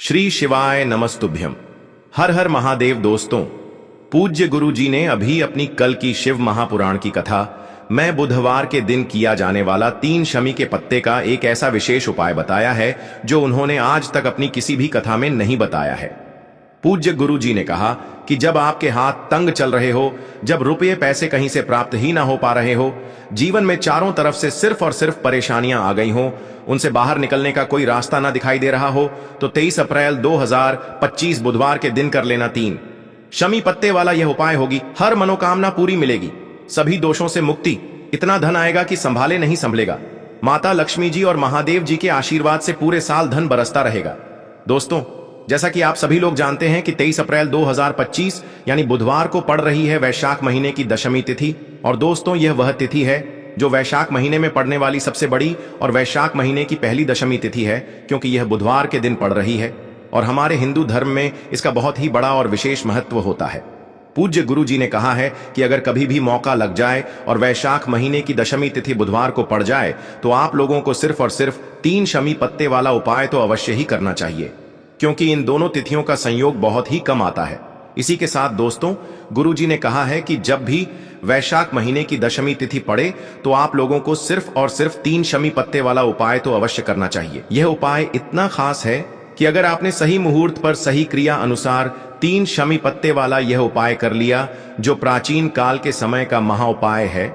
श्री शिवाय नमस्तुभ्यम। हर हर महादेव। दोस्तों, पूज्य गुरु जी ने अभी अपनी कल की शिव महापुराण की कथा मैं बुधवार के दिन किया जाने वाला 3 शमी के पत्ते का एक ऐसा विशेष उपाय बताया है जो उन्होंने आज तक अपनी किसी भी कथा में नहीं बताया है। पूज्य गुरु जी ने कहा कि जब आपके हाथ तंग चल रहे हो, जब रुपये पैसे कहीं से प्राप्त ही ना हो पा रहे हो, जीवन में चारों तरफ से सिर्फ और सिर्फ परेशानियां आ गई हो, उनसे बाहर निकलने का कोई रास्ता ना दिखाई दे रहा हो, तो 23 अप्रैल 2025 बुधवार के दिन कर लेना 3 शमी पत्ते वाला यह उपाय होगी। हर मनोकामना पूरी मिलेगी, सभी दोषों से मुक्ति, इतना धन आएगा कि संभाले नहीं संभलेगा। माता लक्ष्मी जी और महादेव जी के आशीर्वाद से पूरे साल धन बरसता रहेगा। दोस्तों, जैसा कि आप सभी लोग जानते हैं कि 23 अप्रैल 2025 यानी बुधवार को पड़ रही है वैशाख महीने की दशमी तिथि। और दोस्तों, यह वह तिथि है जो वैशाख महीने में पड़ने वाली सबसे बड़ी और वैशाख महीने की पहली दशमी तिथि है, क्योंकि यह बुधवार के दिन पड़ रही है और हमारे हिंदू धर्म में इसका बहुत ही बड़ा और विशेष महत्व होता है। पूज्य गुरु जी ने कहा है कि अगर कभी भी मौका लग जाए और वैशाख महीने की दशमी तिथि बुधवार को पड़ जाए तो आप लोगों को सिर्फ और सिर्फ 3 शमी पत्ते वाला उपाय तो अवश्य ही करना चाहिए, क्योंकि इन दोनों तिथियों का संयोग बहुत ही कम आता है। इसी के साथ दोस्तों, गुरुजी ने कहा है कि जब भी वैशाख महीने की दशमी तिथि पड़े तो आप लोगों को सिर्फ और सिर्फ 3 शमी पत्ते वाला उपाय तो अवश्य करना चाहिए। यह उपाय इतना खास है कि अगर आपने सही मुहूर्त पर सही क्रिया अनुसार 3 शमी पत्ते वाला यह उपाय कर लिया, जो प्राचीन काल के समय का महा उपाय है,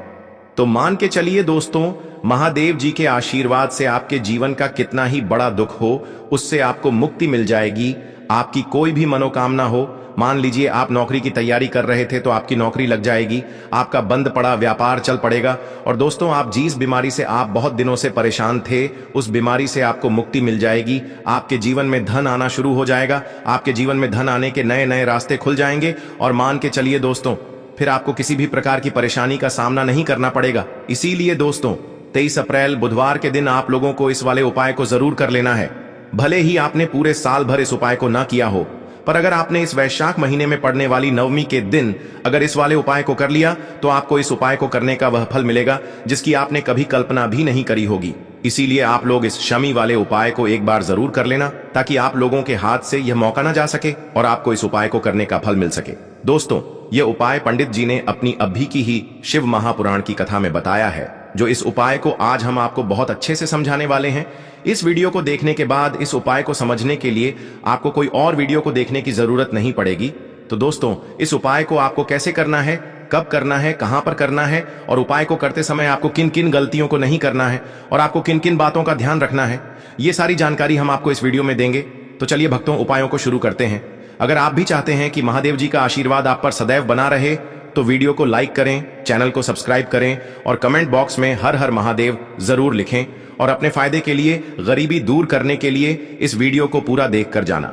तो मान के चलिए दोस्तों, महादेव जी के आशीर्वाद से आपके जीवन का कितना ही बड़ा दुख हो, उससे आपको मुक्ति मिल जाएगी। आपकी कोई भी मनोकामना हो, मान लीजिए आप नौकरी की तैयारी कर रहे थे तो आपकी नौकरी लग जाएगी, आपका बंद पड़ा व्यापार चल पड़ेगा। और दोस्तों, आप जिस बीमारी से आप बहुत दिनों से परेशान थे, उस बीमारी से आपको मुक्ति मिल जाएगी। आपके जीवन में धन आना शुरू हो जाएगा, आपके जीवन में धन आने के नए नए रास्ते खुल जाएंगे। और मान के चलिए दोस्तों, फिर आपको किसी भी प्रकार की परेशानी का सामना नहीं करना पड़ेगा। इसीलिए दोस्तों, 23 अप्रैल बुधवार के दिन आप लोगों को इस वाले उपाय को जरूर कर लेना है। भले ही आपने पूरे साल भर इस उपाय को ना किया हो, पर अगर आपने इस वैशाख महीने में पड़ने वाली नवमी के दिन अगर इस वाले उपाय को कर लिया तो आपको इस उपाय को करने का वह फल मिलेगा जिसकी आपने कभी कल्पना भी नहीं करी होगी। इसीलिए आप लोग इस शमी वाले उपाय को एक बार जरूर कर लेना, ताकि आप लोगों के हाथ से यह मौका ना जा सके और आपको इस उपाय को करने का फल मिल सके। दोस्तों, यह उपाय पंडित जी ने अपनी अभी की ही शिव महापुराण की कथा में बताया है, जो इस उपाय को आज हम आपको बहुत अच्छे से समझाने वाले हैं। इस वीडियो को देखने के बाद इस उपाय को समझने के लिए आपको कोई और वीडियो को देखने की जरूरत नहीं पड़ेगी। तो दोस्तों, इस उपाय को आपको कैसे करना है, कब करना है, कहां पर करना है और उपाय को करते समय आपको किन किन गलतियों को नहीं करना है और आपको किन किन बातों का ध्यान रखना है, ये सारी जानकारी हम आपको इस वीडियो में देंगे। तो चलिए भक्तों, उपायों को शुरू करते हैं। अगर आप भी चाहते हैं कि महादेव जी का आशीर्वाद आप पर सदैव बना रहे तो वीडियो को लाइक करें, चैनल को सब्सक्राइब करें और कमेंट बॉक्स में हर हर महादेव जरूर लिखें। और अपने फायदे के लिए, गरीबी दूर करने के लिए इस वीडियो को पूरा देख कर जाना।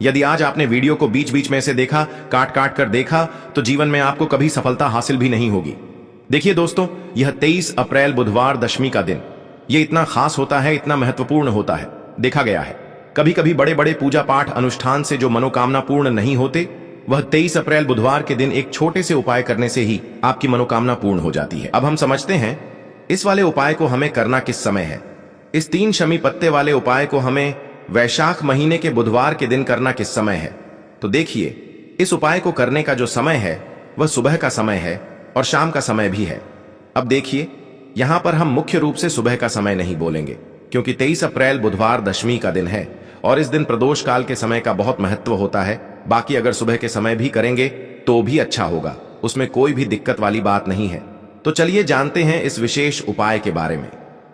यदि आज आपने वीडियो को बीच बीच में से देखा, काट काट कर देखा, तो जीवन में आपको कभी सफलता हासिल भी नहीं होगी। देखिए दोस्तों, यह 23 अप्रैल बुधवार दशमी का दिन, यह इतना खास होता है, इतना महत्वपूर्ण होता है। देखा गया है कभी कभी बड़े बड़े पूजा पाठ अनुष्ठान से जो मनोकामना पूर्ण नहीं होते, वह 23 अप्रैल बुधवार के दिन एक छोटे से उपाय करने से ही आपकी मनोकामना पूर्ण हो जाती है। अब हम समझते हैं इस वाले उपाय को हमें करना किस समय है। इस 3 शमी पत्ते वाले उपाय को हमें वैशाख महीने के बुधवार के दिन करना किस समय है। तो देखिए, इस उपाय को करने का जो समय है वह सुबह का समय है और शाम का समय भी है। अब देखिए, यहां पर हम मुख्य रूप से सुबह का समय नहीं बोलेंगे, क्योंकि 23 अप्रैल बुधवार दशमी का दिन है और इस दिन प्रदोष काल के समय का बहुत महत्व होता है। बाकी अगर सुबह के समय भी करेंगे तो भी अच्छा होगा, उसमें कोई भी दिक्कत वाली बात नहीं है। तो चलिए जानते हैं इस विशेष उपाय के बारे में।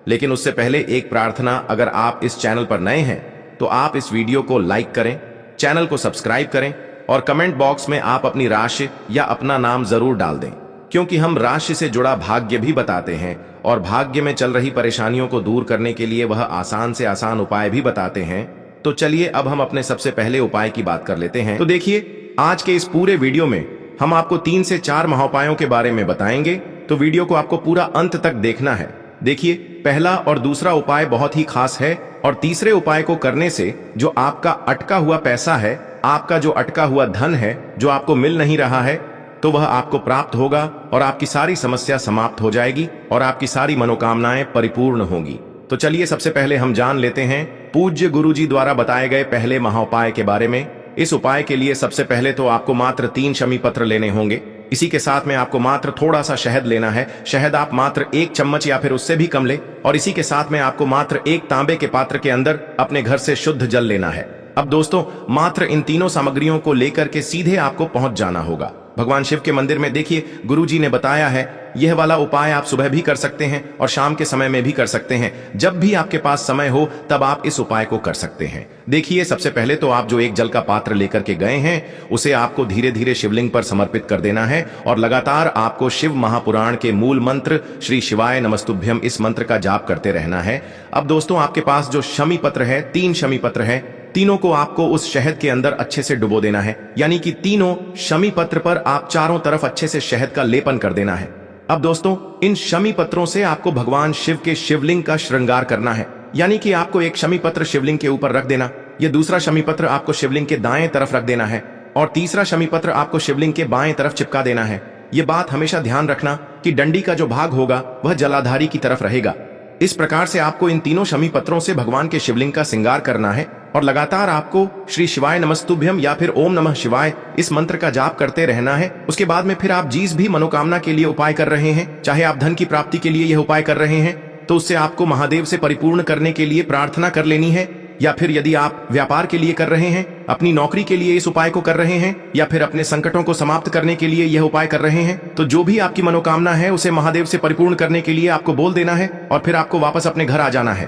लेकिन उससे पहले एक प्रार्थना, अगर आप इस चैनल पर नए हैं तो आप इस वीडियो को लाइक करें, चैनल को सब्सक्राइब करें और कमेंट बॉक्स में आप अपनी राशि या अपना नाम जरूर डाल दें, क्योंकि हम राशि से जुड़ा भाग्य भी बताते हैं और भाग्य में चल रही परेशानियों को दूर करने के लिए वह आसान से आसान उपाय भी बताते हैं। तो चलिए अब हम अपने सबसे पहले उपाय की बात कर लेते हैं। तो देखिए, आज के इस पूरे वीडियो में हम आपको 3 से 4 महाउपायों के बारे में बताएंगे, तो वीडियो को आपको पूरा अंत तक देखना है। देखिए, पहला और दूसरा उपाय बहुत ही खास है और तीसरे उपाय को करने से जो आपका अटका हुआ पैसा है, आपका जो अटका हुआ धन है, जो आपको मिल नहीं रहा है, तो वह आपको प्राप्त होगा और आपकी सारी समस्या समाप्त हो जाएगी और आपकी सारी मनोकामनाएं परिपूर्ण होंगी। तो चलिए सबसे पहले हम जान लेते हैं पूज्य गुरुजी द्वारा बताए गए पहले महाउपाय के बारे में। इस उपाय के लिए सबसे पहले तो आपको मात्र 3 शमी पत्र लेने होंगे। इसी के साथ में आपको मात्र थोड़ा सा शहद लेना है। शहद आप मात्र 1 चम्मच या फिर उससे भी कम ले। और इसी के साथ में आपको मात्र 1 तांबे के पात्र के अंदर अपने घर से शुद्ध जल लेना है। अब दोस्तों, मात्र इन तीनों सामग्रियों को लेकर के सीधे आपको पहुंच जाना होगा भगवान शिव के मंदिर में। देखिए, गुरुजी ने बताया है यह वाला उपाय आप सुबह भी कर सकते हैं और शाम के समय में भी कर सकते हैं। जब भी आपके पास समय हो तब आप इस उपाय को कर सकते हैं। देखिए, सबसे पहले तो आप जो एक जल का पात्र लेकर के गए हैं उसे आपको धीरे धीरे शिवलिंग पर समर्पित कर देना है और लगातार आपको शिव महापुराण के मूल मंत्र श्री शिवाय नमस्तुभ्यम इस मंत्र का जाप करते रहना है। अब दोस्तों, आपके पास जो शमी पत्र है, 3 शमी पत्र है, तीनों को आपको उस शहद के अंदर अच्छे से डुबो देना है। यानी कि तीनों शमी पत्र पर आप चारों तरफ अच्छे से शहद का लेपन कर देना है। अब दोस्तों, इन शमी पत्रों से आपको भगवान शिव के शिवलिंग का श्रृंगार करना है। यानी कि आपको एक शमी पत्र शिवलिंग के ऊपर रख देना, यह दूसरा शमी पत्र आपको शिवलिंग के दाएं तरफ रख देना है और तीसरा शमी पत्र आपको शिवलिंग के बाएं तरफ चिपका देना है। यह बात हमेशा ध्यान रखना कि डंडी का जो भाग होगा वह जलाधारी की तरफ रहेगा। इस प्रकार से आपको इन तीनों शमी पत्रों से भगवान के शिवलिंग का श्रृंगार करना है और लगातार आपको श्री शिवाय नमस्तुभ्यम या फिर ओम नमः शिवाय इस मंत्र का जाप करते रहना है। उसके बाद में फिर आप जिस भी मनोकामना के लिए उपाय कर रहे हैं, चाहे आप धन की प्राप्ति के लिए यह उपाय कर रहे हैं तो उससे आपको महादेव से परिपूर्ण करने के लिए प्रार्थना कर लेनी है, या फिर यदि आप व्यापार के लिए कर रहे हैं, अपनी नौकरी के लिए इस उपाय को कर रहे हैं, या फिर अपने संकटों को समाप्त करने के लिए यह उपाय कर रहे हैं, तो जो भी आपकी मनोकामना है उसे महादेव से परिपूर्ण करने के लिए आपको बोल देना है और फिर आपको वापस अपने घर आ जाना है।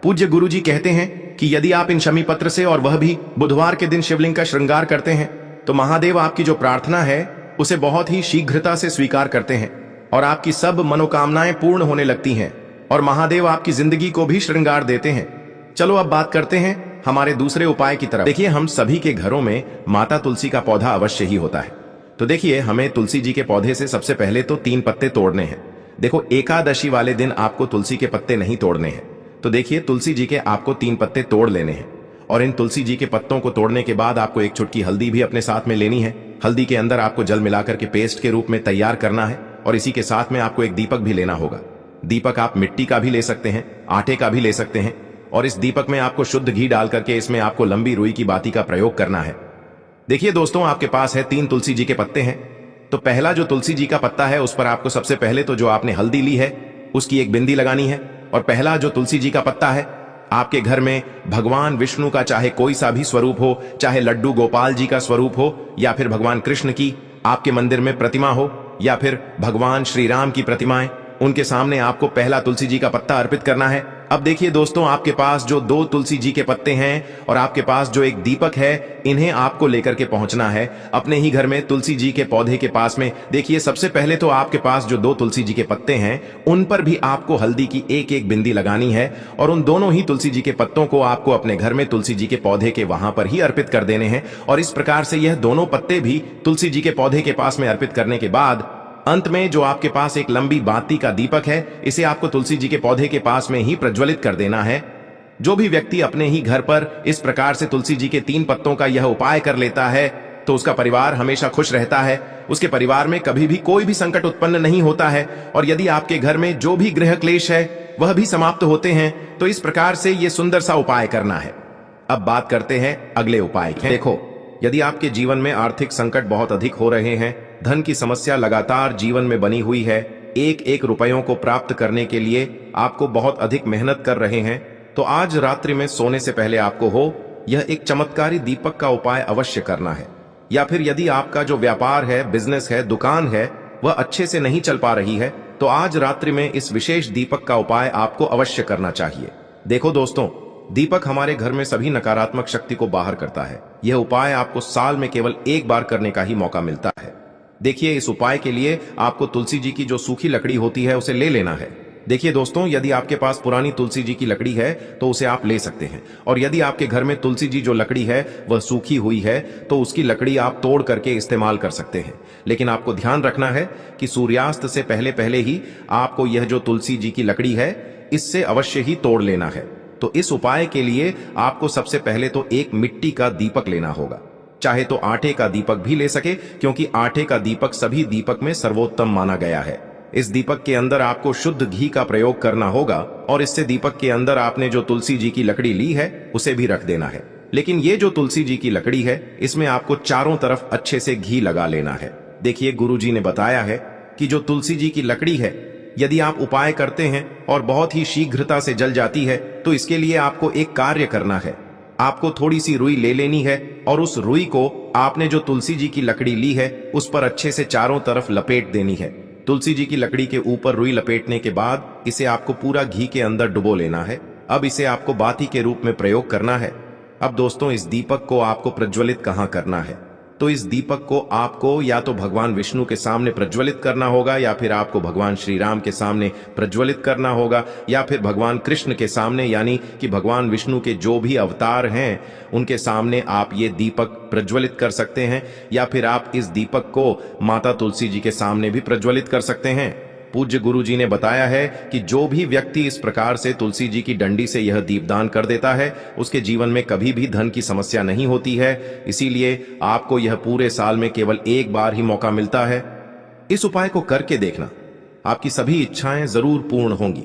पूज्य गुरुजी कहते हैं कि यदि आप इन शमी पत्र से और वह भी बुधवार के दिन शिवलिंग का श्रृंगार करते हैं तो महादेव आपकी जो प्रार्थना है उसे बहुत ही शीघ्रता से स्वीकार करते हैं और आपकी सब मनोकामनाएं पूर्ण होने लगती हैं और महादेव आपकी जिंदगी को भी श्रृंगार देते हैं। चलो अब बात करते हैं हमारे दूसरे उपाय की तरफ। देखिए, हम सभी के घरों में माता तुलसी का पौधा अवश्य ही होता है। तो देखिए, हमें तुलसी जी के पौधे से सबसे पहले तो 3 पत्ते तोड़ने हैं। देखो, एकादशी वाले दिन आपको तुलसी के पत्ते नहीं तोड़ने हैं। तो देखिए, तुलसी जी के आपको 3 पत्ते तोड़ लेने हैं और इन तुलसी जी के पत्तों को तोड़ने के बाद आपको 1 चुटकी हल्दी भी अपने साथ में लेनी है। हल्दी के अंदर आपको जल मिलाकर के पेस्ट के रूप में तैयार करना है और इसी के साथ में आपको एक दीपक भी लेना होगा। दीपक आप मिट्टी का भी ले सकते हैं, आटे का भी ले सकते हैं और इस दीपक में आपको शुद्ध घी डाल करके इसमें आपको लंबी रुई की बाती का प्रयोग करना है। देखिए दोस्तों, आपके पास है 3 तुलसी जी के पत्ते हैं। तो पहला जो तुलसी जी का पत्ता है उस पर आपको सबसे पहले तो जो आपने हल्दी ली है उसकी एक बिंदी लगानी है और पहला जो तुलसी जी का पत्ता है, आपके घर में भगवान विष्णु का चाहे कोई सा भी स्वरूप हो, चाहे लड्डू गोपाल जी का स्वरूप हो या फिर भगवान कृष्ण की आपके मंदिर में प्रतिमा हो या फिर भगवान श्री राम की प्रतिमाएं, उनके सामने आपको पहला तुलसी जी का पत्ता अर्पित करना है। अब देखिए दोस्तों, आपके पास जो 2 तुलसी जी के पत्ते हैं और आपके पास जो एक दीपक है, इन्हें आपको लेकर के पहुंचना है अपने ही घर में तुलसी जी के पौधे के पास में। देखिए, सबसे पहले तो आपके पास जो 2 तुलसी जी के पत्ते हैं उन पर भी आपको हल्दी की एक बिंदी लगानी है और उन दोनों ही तुलसी जी के पत्तों को आपको अपने घर में तुलसी जी के पौधे के वहां पर ही अर्पित कर देने हैं। और इस प्रकार से यह दोनों पत्ते भी तुलसी जी के पौधे के पास में अर्पित करने के बाद अंत में जो आपके पास एक लंबी बाती का दीपक है, इसे आपको तुलसी जी के पौधे के पास में ही प्रज्वलित कर देना है। जो भी व्यक्ति अपने ही घर पर इस प्रकार से तुलसी जी के 3 पत्तों का यह उपाय कर लेता है तो उसका परिवार हमेशा खुश रहता है, उसके परिवार में कभी भी कोई भी संकट उत्पन्न नहीं होता है और यदि आपके घर में जो भी गृह क्लेश है वह भी समाप्त होते हैं। तो इस प्रकार से यह सुंदर सा उपाय करना है। अब बात करते हैं अगले उपाय की। देखो, यदि आपके जीवन में आर्थिक संकट बहुत अधिक हो रहे हैं, धन की समस्या लगातार जीवन में बनी हुई है, एक रुपयों को प्राप्त करने के लिए आपको बहुत अधिक मेहनत कर रहे हैं, तो आज रात्रि में सोने से पहले आपको हो यह एक चमत्कारी दीपक का उपाय अवश्य करना है। या फिर यदि आपका जो व्यापार है, बिजनेस है, दुकान है, वह अच्छे से नहीं चल पा रही है, तो आज रात्रि में इस विशेष दीपक का उपाय आपको अवश्य करना चाहिए। देखो दोस्तों, दीपक हमारे घर में सभी नकारात्मक शक्ति को बाहर करता है। यह उपाय आपको साल में केवल 1 बार करने का ही मौका मिलता है। देखिए, इस उपाय के लिए आपको तुलसी जी की जो सूखी लकड़ी होती है उसे ले लेना है। देखिए दोस्तों, यदि आपके पास पुरानी तुलसी जी की लकड़ी है तो उसे आप ले सकते हैं और यदि आपके घर में तुलसी जी जो लकड़ी है वह सूखी हुई है तो उसकी लकड़ी आप तोड़ करके इस्तेमाल कर सकते हैं। लेकिन आपको ध्यान रखना है कि सूर्यास्त से पहले पहले ही आपको यह जो तुलसी जी की लकड़ी है इससे अवश्य ही तोड़ लेना है। तो इस उपाय के लिए आपको सबसे पहले तो एक मिट्टी का दीपक लेना होगा, चाहे तो आटे का दीपक भी ले सके क्योंकि आटे का दीपक सभी दीपक में सर्वोत्तम माना गया है। इस दीपक के अंदर आपको शुद्ध घी का प्रयोग करना होगा और इससे दीपक के अंदर आपने जो तुलसी जी की लकड़ी ली है उसे भी रख देना है। लेकिन ये जो तुलसी जी की लकड़ी है इसमें आपको चारों तरफ अच्छे से घी लगा लेना है। देखिए, गुरुजी ने बताया है कि जो तुलसी जी की लकड़ी है यदि आप उपाय करते हैं और बहुत ही शीघ्रता से जल जाती है तो इसके लिए आपको एक कार्य करना है। आपको थोड़ी सी रुई ले लेनी है और उस रुई को आपने जो तुलसी जी की लकड़ी ली है उस पर अच्छे से चारों तरफ लपेट देनी है। तुलसी जी की लकड़ी के ऊपर रुई लपेटने के बाद इसे आपको पूरा घी के अंदर डुबो लेना है। अब इसे आपको बाती के रूप में प्रयोग करना है। अब दोस्तों, इस दीपक को आपको प्रज्वलित कहाँ करना है? तो इस दीपक को आपको या तो भगवान विष्णु के सामने प्रज्वलित करना होगा या फिर आपको भगवान श्री राम के सामने प्रज्वलित करना होगा या फिर भगवान कृष्ण के सामने, यानी कि भगवान विष्णु के जो भी अवतार हैं उनके सामने आप ये दीपक प्रज्वलित कर सकते हैं, या फिर आप इस दीपक को माता तुलसी जी के सामने भी प्रज्वलित कर सकते हैं। पूज्य गुरु जी ने बताया है कि जो भी व्यक्ति इस प्रकार से तुलसी जी की डंडी से यह दीपदान कर देता है उसके जीवन में कभी भी धन की समस्या नहीं होती है। इसीलिए आपको यह पूरे साल में केवल एक बार ही मौका मिलता है। इस उपाय को करके देखना, आपकी सभी इच्छाएं जरूर पूर्ण होंगी।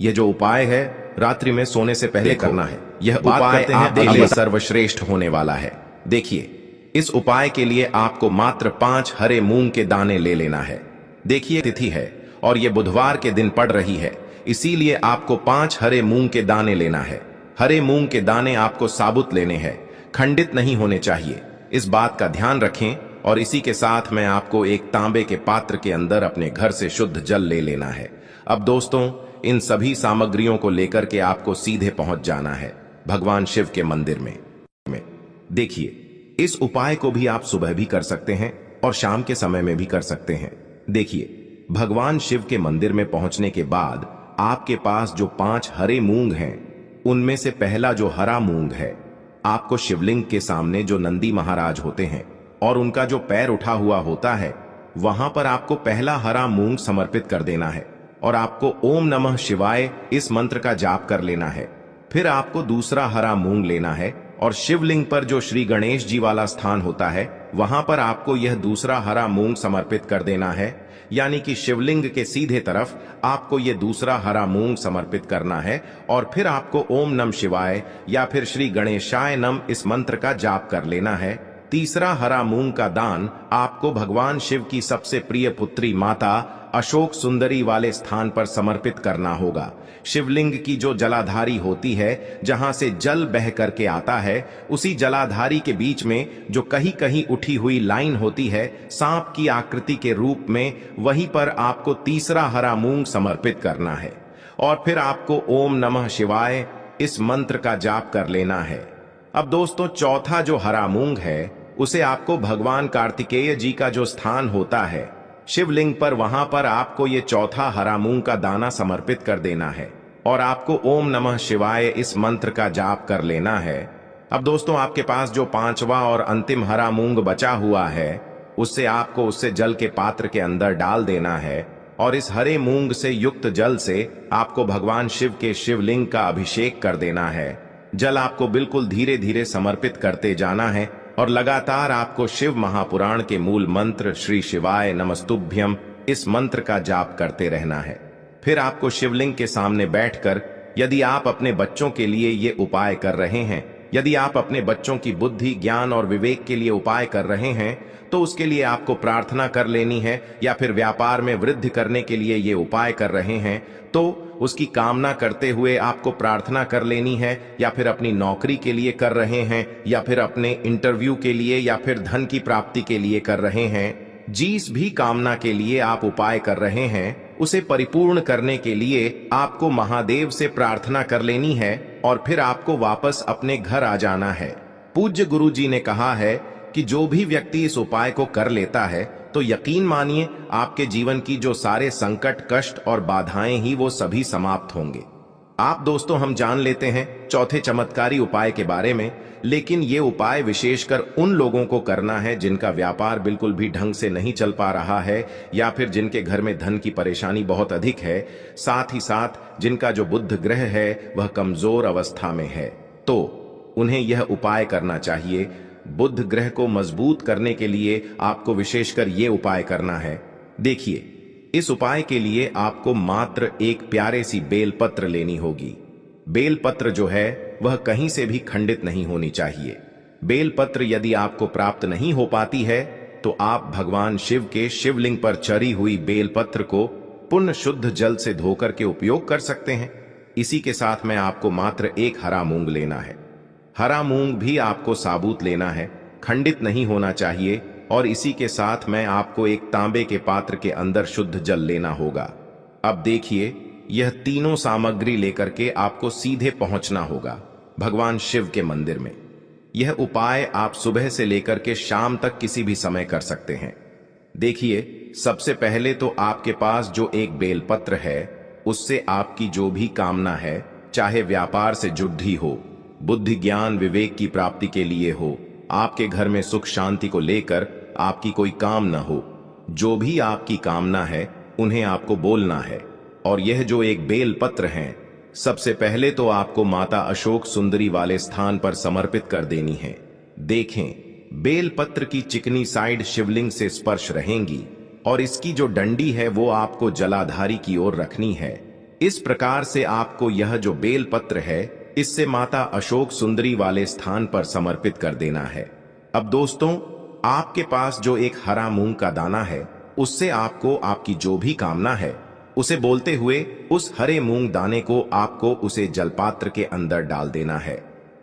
यह जो उपाय है रात्रि में सोने से पहले करना है। यह उपाय आपके लिए सर्वश्रेष्ठ होने वाला है। देखिए, इस उपाय के लिए आपको मात्र 5 हरे मूंग के दाने ले लेना है। देखिए, तिथि है और ये बुधवार के दिन पड़ रही है, इसीलिए आपको 5 हरे मूंग के दाने लेना है। हरे मूंग के दाने आपको साबुत लेने हैं, खंडित नहीं होने चाहिए। इस बात का ध्यान रखें। और इसी के साथ मैं आपको एक तांबे के पात्र के अंदर अपने घर से शुद्ध जल ले लेना है। अब दोस्तों, इन सभी सामग्रियों को लेकर के आपको सीधे पहुंच जाना है भगवान शिव के मंदिर में। देखिए, इस उपाय को भी आप सुबह भी कर सकते हैं और शाम के समय में भी कर सकते हैं। देखिए, भगवान शिव के मंदिर में पहुंचने के बाद आपके पास जो 5 हरे मूंग हैं उनमें से पहला जो हरा मूंग है आपको शिवलिंग के सामने जो नंदी महाराज होते हैं और उनका जो पैर उठा हुआ होता है वहां पर आपको पहला हरा मूंग समर्पित कर देना है और आपको ओम नमः शिवाय इस मंत्र का जाप कर लेना है। फिर आपको दूसरा हरा मूंग लेना है और शिवलिंग पर जो श्री गणेश जी वाला स्थान होता है वहां पर आपको यह दूसरा हरा मूंग समर्पित कर देना है। यानी कि शिवलिंग के सीधे तरफ आपको यह दूसरा हरा मूंग समर्पित करना है और फिर आपको ओम नमः शिवाय या फिर श्री गणेशाय नम इस मंत्र का जाप कर लेना है। तीसरा हरा मूंग का दान आपको भगवान शिव की सबसे प्रिय पुत्री माता अशोक सुंदरी वाले स्थान पर समर्पित करना होगा। शिवलिंग की जो जलाधारी होती है, जहां से जल बह करके आता है, उसी जलाधारी के बीच में जो कहीं कहीं उठी हुई लाइन होती है सांप की आकृति के रूप में, वहीं पर आपको तीसरा हरा मूंग समर्पित करना है और फिर आपको ओम नमः शिवाय इस मंत्र का जाप कर लेना है। अब दोस्तों, चौथा जो हरा मूंग है उसे आपको भगवान कार्तिकेय जी का जो स्थान होता है शिवलिंग पर, वहां पर आपको ये चौथा हरा मूंग का दाना समर्पित कर देना है और आपको ओम नमः शिवाय इस मंत्र का जाप कर लेना है। अब दोस्तों, आपके पास जो 5वां और अंतिम हरा मूंग बचा हुआ है उससे आपको उससे जल के पात्र के अंदर डाल देना है और इस हरे मूंग से युक्त जल से आपको भगवान शिव के शिवलिंग का अभिषेक कर देना है। जल आपको बिल्कुल धीरे धीरे समर्पित करते जाना है और लगातार आपको शिव महापुराण के मूल मंत्र श्री शिवाय नमस्तुभ्यम इस मंत्र का जाप करते रहना है। फिर आपको शिवलिंग के सामने बैठकर, यदि आप अपने बच्चों के लिए ये उपाय कर रहे हैं, यदि आप अपने बच्चों की बुद्धि, ज्ञान और विवेक के लिए उपाय कर रहे हैं, तो उसके लिए आपको प्रार्थना कर लेनी है, या फिर व्यापार में वृद्धि करने के लिए ये उपाय कर रहे हैं तो उसकी कामना करते हुए आपको प्रार्थना कर लेनी है, या फिर अपनी नौकरी के लिए कर रहे हैं, या फिर अपने इंटरव्यू के लिए, या फिर धन की प्राप्ति के लिए कर रहे हैं। जिस भी कामना के लिए आप उपाय कर रहे हैं उसे परिपूर्ण करने के लिए आपको महादेव से प्रार्थना कर लेनी है और फिर आपको वापस अपने घर आ जाना है। पूज्य गुरु जी ने कहा है कि जो भी व्यक्ति इस उपाय को कर लेता है तो यकीन मानिए आपके जीवन की जो सारे संकट, कष्ट और बाधाएं ही वो सभी समाप्त होंगे। आप दोस्तों, हम जान लेते हैं चौथे चमत्कारी उपाय के बारे में, लेकिन ये उपाय विशेषकर उन लोगों को करना है जिनका व्यापार बिल्कुल भी ढंग से नहीं चल पा रहा है, या फिर जिनके घर में धन की परेशानी बहुत अधिक है, साथ ही साथ जिनका जो बुध ग्रह है वह कमजोर अवस्था में है, तो उन्हें यह उपाय करना चाहिए। बुध ग्रह को मजबूत करने के लिए आपको विशेषकर ये उपाय करना है। देखिए, इस उपाय के लिए आपको मात्र एक प्यारे सी बेलपत्र लेनी होगी। बेलपत्र जो है वह कहीं से भी खंडित नहीं होनी चाहिए। बेलपत्र यदि आपको प्राप्त नहीं हो पाती है तो आप भगवान शिव के शिवलिंग पर चढ़ी हुई बेलपत्र को पुण्य शुद्ध जल से धोकर के उपयोग कर सकते हैं। इसी के साथ में आपको मात्र एक हरा मूंग लेना है। हरा मूंग भी आपको साबुत लेना है, खंडित नहीं होना चाहिए। और इसी के साथ में आपको एक तांबे के पात्र के अंदर शुद्ध जल लेना होगा। अब देखिए, यह तीनों सामग्री लेकर के आपको सीधे पहुंचना होगा भगवान शिव के मंदिर में। यह उपाय आप सुबह से लेकर के शाम तक किसी भी समय कर सकते हैं। देखिए, सबसे पहले तो आपके पास जो एक बेलपत्र है उससे आपकी जो भी कामना है, चाहे व्यापार से जुड़ी हो, बुद्धि ज्ञान विवेक की प्राप्ति के लिए हो, आपके घर में सुख शांति को लेकर आपकी कोई काम न हो, जो भी आपकी कामना है उन्हें आपको बोलना है। और यह जो एक बेलपत्र है, सबसे पहले तो आपको माता अशोक सुंदरी वाले स्थान पर समर्पित कर देनी है। देखें, बेलपत्र की चिकनी साइड शिवलिंग से स्पर्श रहेंगी और इसकी जो डंडी है वो आपको जलाधारी की ओर रखनी है। इस प्रकार से आपको यह जो बेलपत्र है इससे माता अशोक सुंदरी वाले स्थान पर समर्पित कर देना है। अब दोस्तों, आपके पास जो एक हरा मूंग का दाना है उससे आपको आपकी जो भी कामना है उसे बोलते हुए उस हरे मूंग दाने को आपको उसे जलपात्र के अंदर डाल देना है।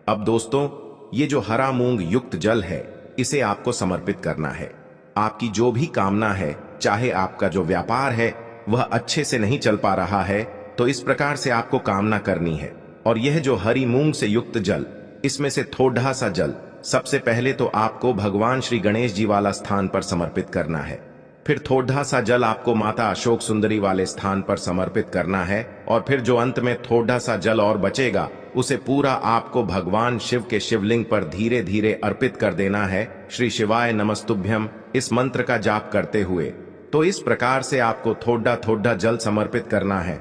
अब दोस्तों, ये जो हरा मूंग युक्त जल है इसे आपको समर्पित करना है। आपकी जो भी कामना है, चाहे आपका जो व्यापार है वह अच्छे से नहीं चल पा रहा है, तो इस प्रकार से आपको कामना करनी है। और यह जो हरी मूंग से युक्त जल, इसमें से थोड़ा सा जल सबसे पहले तो आपको भगवान श्री गणेश जी वाला स्थान पर समर्पित करना है। फिर थोड़ा सा जल आपको माता अशोक सुंदरी वाले स्थान पर समर्पित करना है। और फिर जो अंत में थोड़ा सा जल और बचेगा उसे पूरा आपको भगवान शिव के शिवलिंग पर धीरे धीरे अर्पित कर देना है। श्री शिवाय नमस्तुभ्यम इस मंत्र का जाप करते हुए। तो इस प्रकार से आपको थोड़ा थोड़ा जल समर्पित करना है।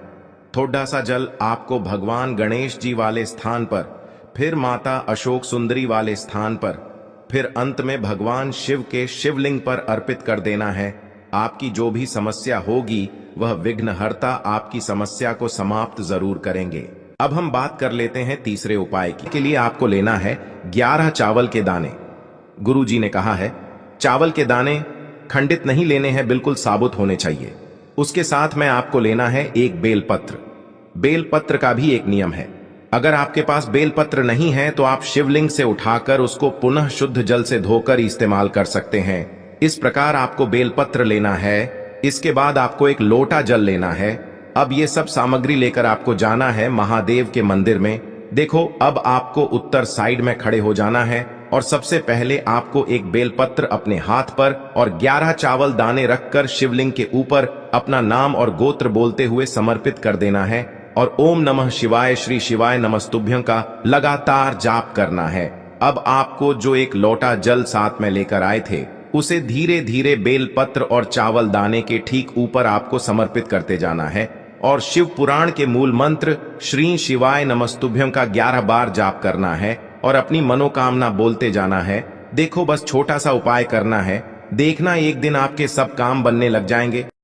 थोड़ा सा जल आपको भगवान गणेश जी वाले स्थान पर, फिर माता अशोक सुंदरी वाले स्थान पर, फिर अंत में भगवान शिव के शिवलिंग पर अर्पित कर देना है। आपकी जो भी समस्या होगी वह विघ्नहर्ता आपकी समस्या को समाप्त जरूर करेंगे। अब हम बात कर लेते हैं तीसरे उपाय की। के लिए आपको लेना है 11 चावल के दाने। गुरु जी ने कहा है चावल के दाने खंडित नहीं लेने हैं, बिल्कुल साबुत होने चाहिए। उसके साथ में आपको लेना है एक बेलपत्र। बेलपत्र का भी एक नियम है, अगर आपके पास बेलपत्र नहीं है तो आप शिवलिंग से उठाकर उसको पुनः शुद्ध जल से धोकर इस्तेमाल कर सकते हैं। इस प्रकार आपको बेलपत्र लेना है। इसके बाद आपको एक लोटा जल लेना है। अब ये सब सामग्री लेकर आपको जाना है महादेव के मंदिर में। देखो, अब आपको उत्तर साइड में खड़े हो जाना है और सबसे पहले आपको एक बेलपत्र अपने हाथ पर और 11 चावल दाने रखकर शिवलिंग के ऊपर अपना नाम और गोत्र बोलते हुए समर्पित कर देना है। और ओम नमः शिवाय श्री शिवाय नमस्तुभ्यं का लगातार जाप करना है। अब आपको जो एक लोटा जल साथ में लेकर आए थे उसे धीरे धीरे बेलपत्र और चावल दाने के ठीक ऊपर आपको समर्पित करते जाना है और शिव पुराण के मूल मंत्र श्री शिवाय नमस्तुभ्यं का 11 बार जाप करना है और अपनी मनोकामना बोलते जाना है। देखो, बस छोटा सा उपाय करना है, देखना एक दिन आपके सब काम बनने लग जाएंगे।